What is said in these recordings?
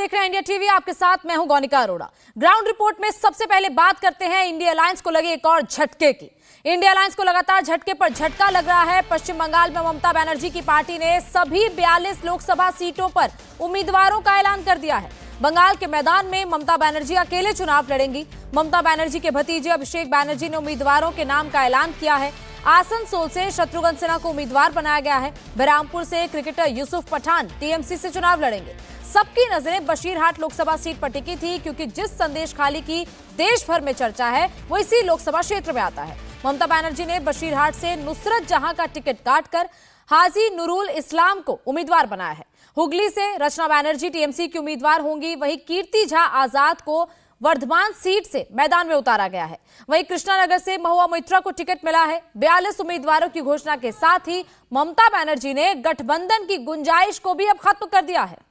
देख रहे हैं इंडिया टीवी, आपके साथ मैं हूं गौनिका अरोड़ा। ग्राउंड रिपोर्ट में सबसे पहले बात करते हैं इंडिया अलायंस को लगे एक और झटके की। इंडिया अलायंस को लगातार झटके पर झटका लग रहा है। पश्चिम बंगाल में ममता बनर्जी की पार्टी ने सभी 42 लोकसभा सीटों पर उम्मीदवारों का ऐलान कर दिया है। बंगाल के मैदान में ममता बनर्जी अकेले चुनाव लड़ेंगी। ममता बनर्जी के भतीजे अभिषेक बनर्जी ने उम्मीदवारों के नाम का ऐलान किया है। आसनसोल से शत्रुघ्न सिन्हा को उम्मीदवार बनाया गया है। बहरामपुर से क्रिकेटर यूसुफ पठान टीएमसी से चुनाव लड़ेंगे। सबकी नजरें बशीरहाट लोकसभा सीट पर टिकी थी, क्योंकि जिस संदेश खाली की देश भर में चर्चा है वो इसी लोकसभा क्षेत्र में आता है। ममता बनर्जी ने बशीरहाट से नुसरत जहां का टिकट काटकर हाजी नुरुल इस्लाम को उम्मीदवार बनाया है। हुगली से रचना बनर्जी टीएमसी की उम्मीदवार होंगी। वहीं कीर्ति झा आजाद को वर्धमान सीट से मैदान में उतारा गया है। वहीं कृष्णानगर से महुआ मोइत्रा को टिकट मिला है। 42 उम्मीदवारों की घोषणा के साथ ही ममता बनर्जी ने गठबंधन की गुंजाइश को भी अब खत्म कर दिया है।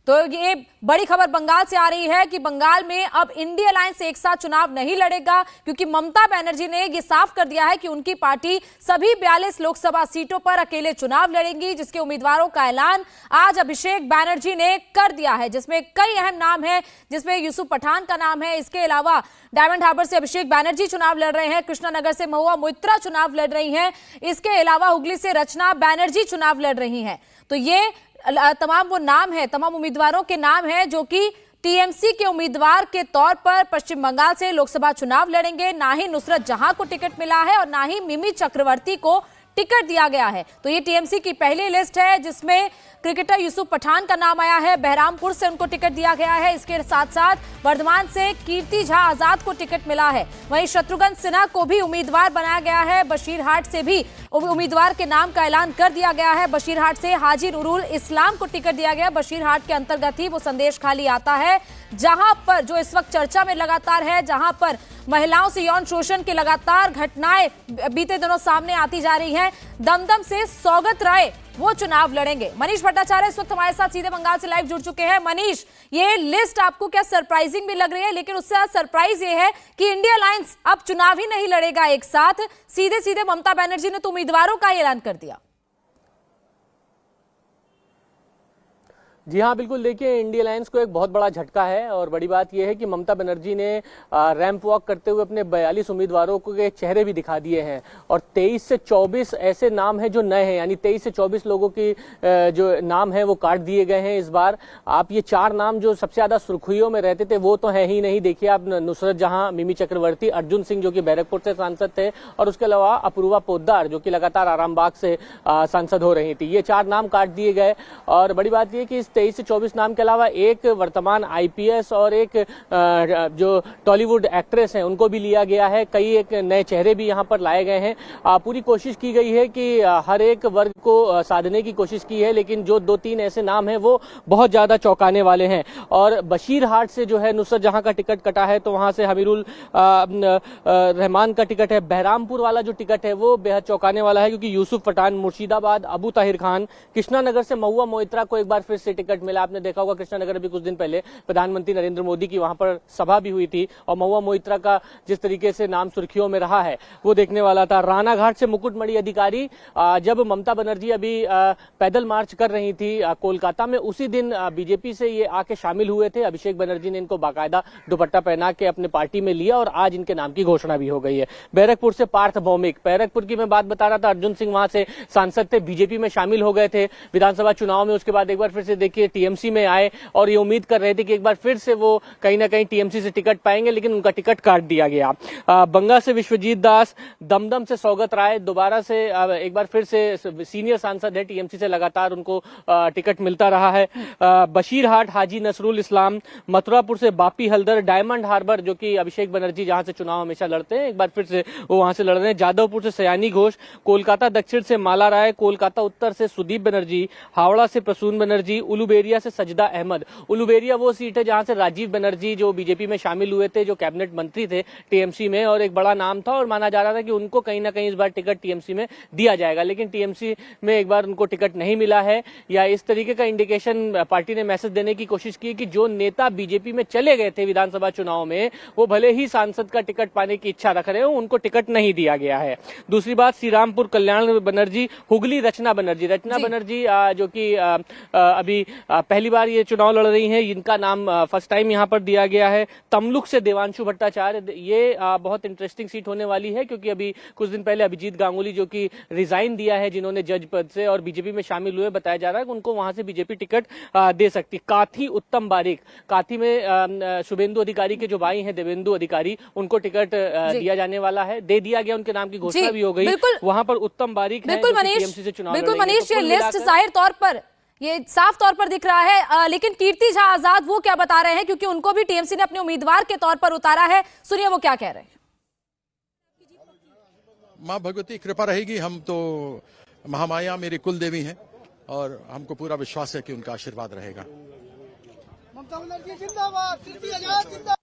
तो ये बड़ी खबर बंगाल से आ रही है कि बंगाल में अब इंडिया अलायंस एक साथ चुनाव नहीं लड़ेगा, क्योंकि ममता बनर्जी ने ये साफ कर दिया है कि उनकी पार्टी सभी 42 लोकसभा सीटों पर अकेले चुनाव लड़ेंगी, जिसके उम्मीदवारों का ऐलान आज अभिषेक बनर्जी ने कर दिया है, जिसमें कई अहम नाम है, जिसमें यूसुफ पठान का नाम है। इसके अलावा डायमंड हार्बर से अभिषेक बनर्जी चुनाव लड़ रहे हैं। कृष्णानगर से महुआ मोइत्रा चुनाव लड़ रही हैं। इसके अलावा हुगली से रचना बनर्जी चुनाव लड़ रही हैं। तो ये तमाम वो नाम है, तमाम उम्मीदवारों के नाम हैं जो कि टीएमसी के उम्मीदवार के तौर पर पश्चिम बंगाल से लोकसभा चुनाव लड़ेंगे। ना ही नुसरत जहां को टिकट मिला है और ना ही मिमी चक्रवर्ती को टिकट दिया गया है। तो ये टीएमसी की पहली लिस्ट है, जिसमें क्रिकेटर यूसुफ पठान का नाम आया है। बहरामपुर से उनको टिकट दिया गया है। इसके साथ साथ वर्धमान से कीर्ति झा आजाद को टिकट मिला है। वहीं शत्रुघ्न सिन्हा को भी उम्मीदवार बनाया गया है। बशीरहाट से भी उम्मीदवार के नाम का ऐलान कर दिया गया है। बशीरहाट से हाजी नुरुल इस्लाम को टिकट दिया गया। बशीरहाट के अंतर्गत ही वो संदेश खाली आता है, जहां पर जो इस वक्त चर्चा में लगातार है, जहां पर महिलाओं से यौन शोषण की लगातार घटनाएं बीते दिनों सामने आती जा रही हैं। दमदम से सौगत राय वो चुनाव लड़ेंगे। मनीष भट्टाचार्य इस वक्त हमारे साथ सीधे बंगाल से लाइव जुड़ चुके हैं। मनीष, ये लिस्ट आपको क्या सरप्राइजिंग भी लग रही है? लेकिन उससे सरप्राइज ये है कि इंडिया अलायंस अब चुनाव ही नहीं लड़ेगा एक साथ, सीधे सीधे ममता बनर्जी ने तो उम्मीदवारों का ऐलान कर दिया। जी हाँ, बिल्कुल। देखिए, इंडिया अलायंस को एक बहुत बड़ा झटका है और बड़ी बात यह है कि ममता बनर्जी ने रैंप वॉक करते हुए अपने 42 उम्मीदवारों के चेहरे भी दिखा दिए हैं और 23 से 24 ऐसे नाम हैं जो नए हैं, यानी 23 से 24 लोगों की जो नाम है वो काट दिए गए हैं इस बार। आप ये 4 नाम जो सबसे ज्यादा सुर्खियों में रहते थे वो तो है ही नहीं। देखिए आप, नुसरत जहां, मिमी चक्रवर्ती, अर्जुन सिंह जो कि बैरकपुर से सांसद थे, और उसके अलावा अपूर्वा पोद्दार जो कि लगातार आरामबाग से सांसद हो रही थी। ये 4 नाम काट दिए गए। और बड़ी बात यह कि इस 23 से 24 नाम के अलावा एक वर्तमान आईपीएस और एक जो टॉलीवुड एक्ट्रेस हैं उनको भी लिया गया है। कई एक नए चेहरे भी यहां पर लाए गए हैं। पूरी कोशिश की गई है कि हर एक वर्ग को साधने की कोशिश की है, लेकिन जो 2-3 ऐसे नाम हैं वो बहुत ज्यादा चौंकाने वाले हैं। और बशीरहाट से जो है नुसरत जहां का टिकट कटा है, तो वहां से हमीरुल रहमान का टिकट है। बहरामपुर वाला जो टिकट है वो बेहद चौंकाने वाला है, क्योंकि यूसुफ पठान, मुर्शिदाबाद अबू ताहिर खान, कृष्णानगर से महुआ मोइत्रा को एक बार फिर से टिकट मिला। आपने देखा होगा कृष्णानगर अभी कुछ दिन पहले प्रधानमंत्री नरेंद्र मोदी की वहां पर सभा भी हुई थी, और महुआ मोइत्रा का जिस तरीके से नाम सुर्खियों में रहा है वो देखने वाला था। रानाघाट से मुकुटमणि अधिकारी, जब ममता बनर्जी अभी पैदल मार्च कर रही थी कोलकाता में, उसी दिन बीजेपी से ये आके शामिल हुए थे। अभिषेक बनर्जी ने इनको बाकायदा दुपट्टा पहना के अपने पार्टी में लिया और आज इनके नाम की घोषणा भी हो गई है। बैरकपुर से पार्थ भौमिक, बैरकपुर की मैं बात बता रहा था, अर्जुन सिंह वहां से सांसद थे, बीजेपी में शामिल हो गए थे विधानसभा चुनाव में। उसके बाद एक बार फिर से देखिए टीएमसी में आए और ये उम्मीद कर रहे थे कि एक बार फिर से वो कहीं ना कहीं टीएमसी से टिकट पाएंगे, लेकिन उनका टिकट काट दिया गया। बंगा से विश्वजीत दास, दमदम से सौगत राय, दोबारा से एक बार फिर से सीनियर सांसद है टीएमसी से, लगातार उनको टिकट मिलता रहा है। बशीरहाट हाजी नसरुल इस्लाम, मथुरापुर से बापी हल्दर, डायमंड हार्बर जो कि अभिषेक बनर्जी जहां से चुनाव हमेशा लड़ते हैं, एक बार फिर से वो वहां से लड़ रहे हैं। जादवपुर से सयानी घोष, कोलकाता दक्षिण से माला राय, कोलकाता उत्तर से सुदीप बनर्जी, हावड़ा से प्रसून बनर्जी, उलूबेरिया से सजदा अहमद। उलूबेरिया वो सीट है जहां से राजीव बनर्जी जो बीजेपी में शामिल हुए थे, जो कैबिनेट मंत्री थे टीएमसी में, और एक बड़ा नाम था और माना जा रहा था कि उनको कहीं ना कहीं इस बार टिकट टीएमसी में दिया जाएगा, लेकिन टीएमसी में एक बार उनको टिकट नहीं मिला है। या इस तरीके का इंडिकेशन पार्टी ने मैसेज देने की कोशिश की कि जो नेता बीजेपी में चले गए थे विधानसभा चुनाव में, वो भले ही सांसद का टिकट पाने की इच्छा रख रहे हो, उनको टिकट नहीं दिया गया है। दूसरी बात, श्रीरामपुर कल्याण बनर्जी, हुगली रचना बनर्जी जो कि अभी पहली बार ये चुनाव लड़ रही हैं। इनका नाम फर्स्ट टाइम यहाँ पर दिया गया है। तमलुक से देवांशु भट्टाचार्य, ये बहुत इंटरेस्टिंग सीट होने वाली है क्योंकि अभी कुछ दिन पहले अभिजीत गांगुली जो कि रिजाइन दिया है, जिन्होंने जज पद से और बीजेपी में शामिल हुए, बताया जा रहा है कि उनको वहां से बीजेपी टिकट दे सकती। काथी उत्तम बारिक, काथी में शुभेंदु अधिकारी के जो भाई हैं देवेंदु अधिकारी, उनको टिकट दिया जाने वाला है, दे दिया गया, उनके नाम की घोषणा भी हो गई। वहां पर उत्तम बारिक है, टीएमसी से चुनाव लड़ेंगे। बिल्कुल मनीष, ये लिस्ट जाहिर तौर पर, ये साफ तौर पर दिख रहा है, लेकिन कीर्ति झा आजाद वो क्या बता रहे हैं, क्योंकि उनको भी टीएमसी ने अपने उम्मीदवार के तौर पर उतारा है। सुनिए वो क्या कह रहे हैं। माँ भगवती कृपा रहेगी, हम तो महामाया मेरी कुल देवी हैं और हमको पूरा विश्वास है कि उनका आशीर्वाद रहेगा। ममता बनर्जी जिंदाबाद, कीर्ति आजाद जिंदाबाद।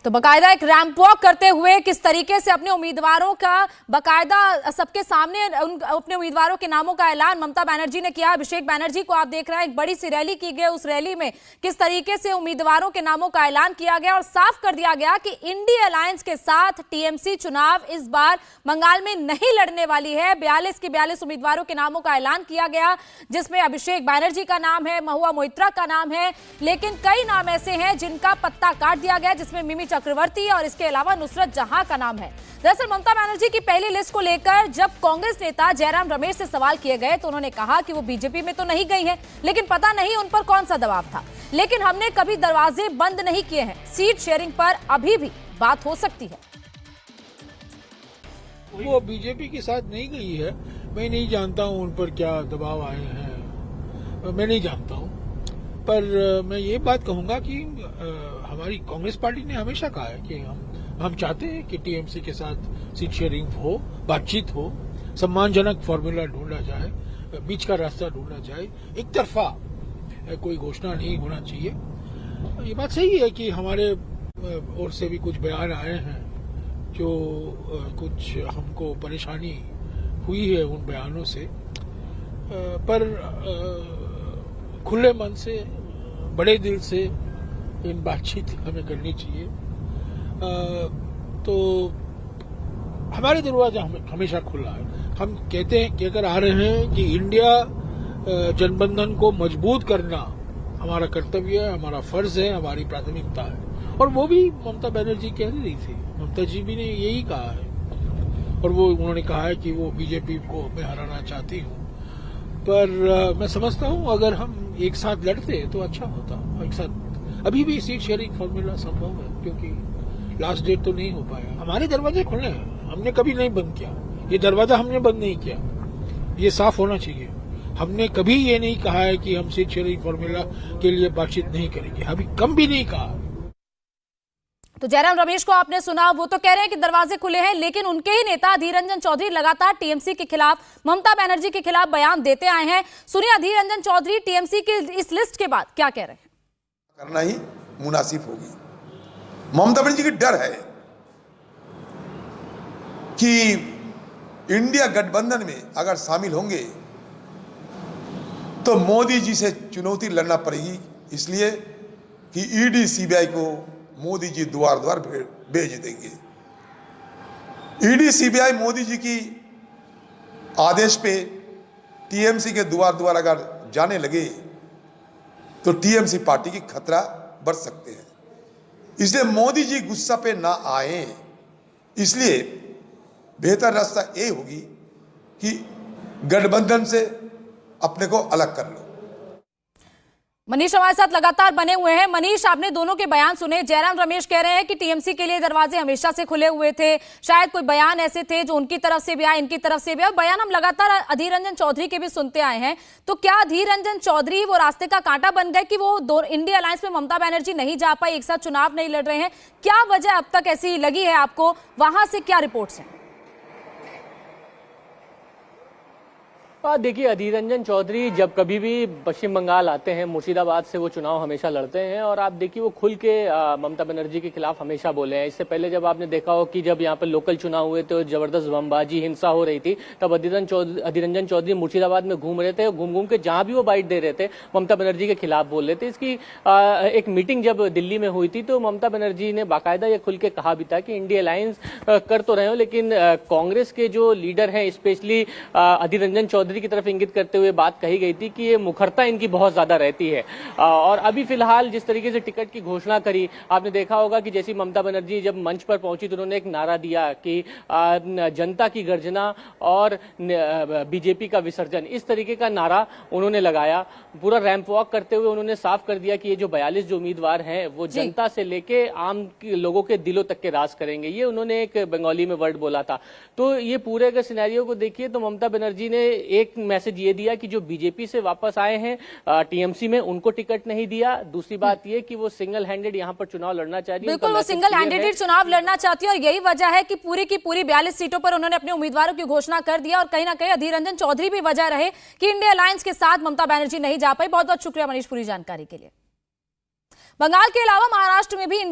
तो बकायदा एक रैंप वॉक करते हुए किस तरीके से अपने उम्मीदवारों का बकायदा सबके सामने अपने उम्मीदवारों के नामों का ऐलान ममता बनर्जी ने किया। अभिषेक बनर्जी को आप देख रहे हैं, एक बड़ी सी रैली की गई, उस रैली में किस तरीके से उम्मीदवारों के नामों का ऐलान किया गया और साफ कर दिया गया कि इंडिया अलायंस के साथ टीएमसी चुनाव इस बार बंगाल में नहीं लड़ने वाली है। 42 के 42 उम्मीदवारों के नामों का ऐलान किया गया, जिसमें अभिषेक बनर्जी का नाम है, महुआ मोइत्रा का नाम है, लेकिन कई नाम ऐसे हैं जिनका पत्ता काट दिया गया, जिसमें मिमी चक्रवर्ती और इसके अलावा नुसरत जहां का नाम है। दरअसल ममता बनर्जी की पहली लिस्ट को लेकर जब कांग्रेस नेता जयराम रमेश से सवाल किए गए तो उन्होंने कहा कि वो बीजेपी में तो नहीं गई हैं, लेकिन पता नहीं उन पर कौन सा दबाव था। लेकिन हमने कभी दरवाजे बंद नहीं किए हैं, सीट शेयरिंग पर अभी भी बात हो सकती है। वो बीजेपी के साथ नहीं गई है, मैं नहीं जानता हूं उन पर क्या दबाव आए हैं, मैं नहीं जानता हूं। पर मैं ये बात कहूंगा कि हमारी कांग्रेस पार्टी ने हमेशा कहा है कि हम चाहते हैं कि टीएमसी के साथ सीट शेयरिंग हो, बातचीत हो, सम्मानजनक फॉर्मूला ढूंढा जाए, बीच का रास्ता ढूंढा जाए, एक तरफा कोई घोषणा नहीं होना चाहिए। ये बात सही है कि हमारे ओर से भी कुछ बयान आए हैं जो कुछ हमको परेशानी हुई है उन बयानों से, पर खुले मन से, बड़े दिल से इन बातचीत हमें करनी चाहिए। तो हमारे दरवाजा हमेशा खुला है। हम कहते हैं कि अगर आ रहे हैं कि इंडिया जनबंधन को मजबूत करना हमारा कर्तव्य है, हमारा फर्ज है, हमारी प्राथमिकता है। और वो भी ममता बनर्जी कह रही थी, ममता जी भी ने यही कहा है, और वो उन्होंने कहा है कि वो बीजेपी को मैं हराना चाहती हूँ। पर मैं समझता हूँ अगर हम एक साथ लड़ते तो अच्छा होता। एक साथ अभी भी सीट शेयरिंग फॉर्मूला संभव है, क्योंकि लास्ट डेट तो नहीं हो पाया। हमारे दरवाजे खुले हैं, हमने कभी नहीं बंद किया, ये दरवाजा हमने बंद नहीं किया, ये साफ होना चाहिए। हमने कभी ये नहीं कहा है कि हम सीट शेयरिंग फॉर्मूला के लिए बातचीत नहीं करेंगे, अभी कम भी नहीं कहा। तो जयराम रमेश को आपने सुना, वो तो कह रहे हैं कि दरवाजे खुले हैं, लेकिन उनके ही नेता अधीर रंजन चौधरी लगातार टीएमसी के खिलाफ, ममता बनर्जी के खिलाफ बयान देते आए हैं। सुनिए अधीर रंजन चौधरी टीएमसी की इस लिस्ट के बाद क्या कह रहे हैं। करना ही मुनासिब होगी। ममता बनर्जी की डर है कि इंडिया गठबंधन में अगर शामिल होंगे तो मोदी जी से चुनौती लड़ना पड़ेगी, इसलिए कि ईडी सीबीआई को मोदी जी द्वार द्वार भेज देंगे। ईडी सीबीआई मोदी जी की आदेश पे टीएमसी के द्वार द्वार अगर जाने लगे तो टीएमसी पार्टी की खतरा बढ़ सकते हैं। इसलिए मोदी जी गुस्सा पे ना आए, इसलिए बेहतर रास्ता ये होगी कि गठबंधन से अपने को अलग कर लो। मनीष हमारे साथ लगातार बने हुए हैं। मनीष, आपने दोनों के बयान सुने। जयराम रमेश कह रहे हैं कि टीएमसी के लिए दरवाजे हमेशा से खुले हुए थे, शायद कोई बयान ऐसे थे जो उनकी तरफ से भी आए, इनकी तरफ से भी आए। बयान हम लगातार अधीर रंजन चौधरी के भी सुनते आए हैं। तो क्या अधीर रंजन चौधरी वो रास्ते का कांटा बन गए कि वो इंडिया अलायंस में ममता बनर्जी नहीं जा पाई, एक साथ चुनाव नहीं लड़ रहे हैं? क्या वजह अब तक ऐसी लगी है आपको? वहां से क्या रिपोर्ट्स हैं? देखिए, अधीर रंजन चौधरी जब कभी भी पश्चिम बंगाल आते हैं, मुर्शिदाबाद से वो चुनाव हमेशा लड़ते हैं और आप देखिए वो खुल के ममता बनर्जी के खिलाफ हमेशा बोले हैं। इससे पहले जब आपने देखा हो कि जब यहाँ पर लोकल चुनाव हुए तो जबरदस्त बमबाजी, हिंसा हो रही थी, तब अधीर रंजन चौधरी मुर्शिदाबाद में घूम रहे थे, घूम घूम के जहां भी वो बाइट दे रहे थे ममता बनर्जी के खिलाफ बोल रहे थे। इसकी एक मीटिंग जब दिल्ली में हुई थी तो ममता बनर्जी ने बाकायदा ये खुल के कहा भी था कि इंडिया अलायंस कर तो रहे हो, लेकिन कांग्रेस के जो लीडर हैं, स्पेशली अधीर रंजन चौधरी चौधरी की तरफ इंगित करते हुए बात कही गई थी कि ये मुखरता इनकी बहुत ज्यादा रहती है। और अभी फिलहाल जिस तरीके से टिकट की घोषणा करी, आपने देखा होगा कि जैसी ममता बनर्जी जब मंच पर पहुंची तो उन्होंने एक नारा दिया कि जनता की गर्जना और बीजेपी का विसर्जन, इस तरीके का नारा उन्होंने लगाया। पूरा रैंप वॉक करते हुए उन्होंने साफ कर दिया कि ये जो 42 जो उम्मीदवार हैं वो जनता से लेके आम लोगों के दिलों तक के राज करेंगे, ये उन्होंने एक बंगाली में वर्ड बोला था। तो ये पूरे अगर सिनेरियो को देखिए तो ममता बनर्जी ने एक मैसेज ये दिया कि जो बीजेपी से वापस आए हैं टीएमसी में, उनको टिकट नहीं दिया। दूसरी बात ये कि वो सिंगल हैंडेड यहाँ पर चुनाव लड़ना चाह रही है। बिल्कुल, वो सिंगल हैंडेड चुनाव लड़ना चाहती है और यही वजह है कि पूरी की पूरी 42 सीटों पर उन्होंने अपने उम्मीदवारों की घोषणा कर दिया। और कहीं ना कहीं अधीर रंजन चौधरी भी वजह रहे कि इंडिया अलायंस के साथ ममता बनर्जी नहीं जा पाई। बहुत बहुत शुक्रिया मनीष पूरी जानकारी के लिए। बंगाल के अलावा महाराष्ट्र में भी इंडिया